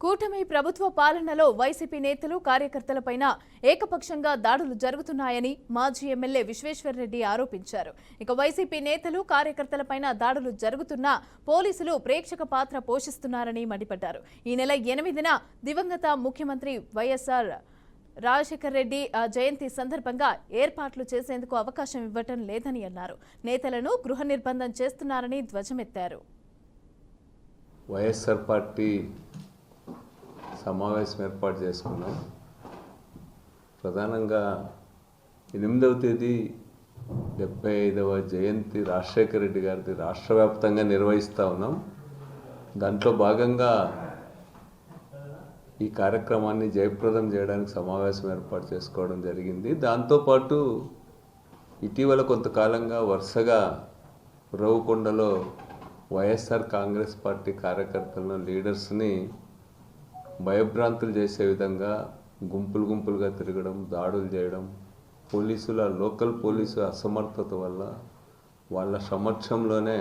కూటమి ప్రభుత్వ పాలనలో వైసీపీ నేతలు కార్యకర్తలపైన ఏకపక్షంగా దాడులు జరుగుతున్నాయని మాజీ ఎమ్మెల్యే విశ్వేశ్వర్రెడ్డి ఆరోపించారు. ఇక వైసీపీ నేతలు కార్యకర్తలపైన దాడులు జరుగుతున్నా పోలీసులు ప్రేక్షక పాత్ర పోషిస్తున్నారని మండిపడ్డారు. ఈ నెల 8న దివంగత ముఖ్యమంత్రి వైఎస్ఆర్ రాజశేఖర్ రెడ్డి జయంతి సందర్భంగా ఏర్పాట్లు చేసేందుకు అవకాశం ఇవ్వటం లేదని అన్నారు. నేతలను గృహ నిర్బంధం చేస్తున్నారని ధ్వజమెత్తారు. వైఎస్ఆర్ పార్టీ సమావేశం ఏర్పాటు చేసుకున్నాం. ప్రధానంగా 8వ తేదీ 75వ జయంతి రాజశేఖర రెడ్డి గారిది రాష్ట్ర వ్యాప్తంగా నిర్వహిస్తూ ఉన్నాం. దాంట్లో భాగంగా ఈ కార్యక్రమాన్ని జయప్రదం చేయడానికి సమావేశం ఏర్పాటు చేసుకోవడం జరిగింది. దాంతోపాటు ఇటీవల కొంతకాలంగా వరుసగా ఉరవకొండలో వైఎస్ఆర్ కాంగ్రెస్ పార్టీ కార్యకర్తలను లీడర్స్ని భయభ్రాంతులు చేసే విధంగా గుంపులుగా తిరగడం, దాడులు చేయడం, లోకల్ పోలీసు అసమర్థత వల్ల వాళ్ళ సమక్షంలోనే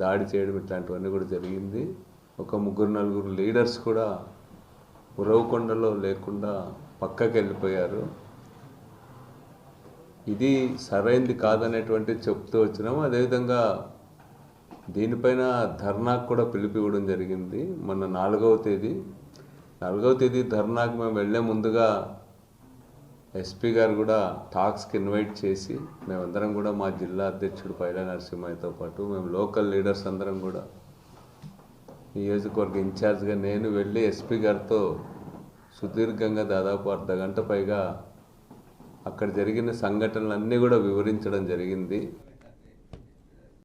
దాడి చేయడం ఇట్లాంటివన్నీ కూడా జరిగింది. ఒక 3-4 లీడర్స్ కూడా ఉరవకొండలో లేకుండా పక్కకి వెళ్ళిపోయారు. ఇది సరైంది కాదనేటువంటి చెప్తూ వచ్చినాము. అదేవిధంగా దీనిపైన ధర్నాకు కూడా పిలిపివ్వడం జరిగింది. మొన్న 4వ తేదీ ధర్నాకు మేము వెళ్లే ముందుగా ఎస్పీ గారు కూడా టాక్స్కి ఇన్వైట్ చేసి మేమందరం కూడా మా జిల్లా అధ్యక్షుడు పైలా నరసింహయ్యతో పాటు మేము లోకల్ లీడర్స్ అందరం కూడా నియోజకవర్గ ఇన్ఛార్జ్గా నేను వెళ్ళి ఎస్పీ గారితో సుదీర్ఘంగా దాదాపు అర్ధగంట పైగా అక్కడ జరిగిన సంఘటనలన్నీ కూడా వివరించడం జరిగింది.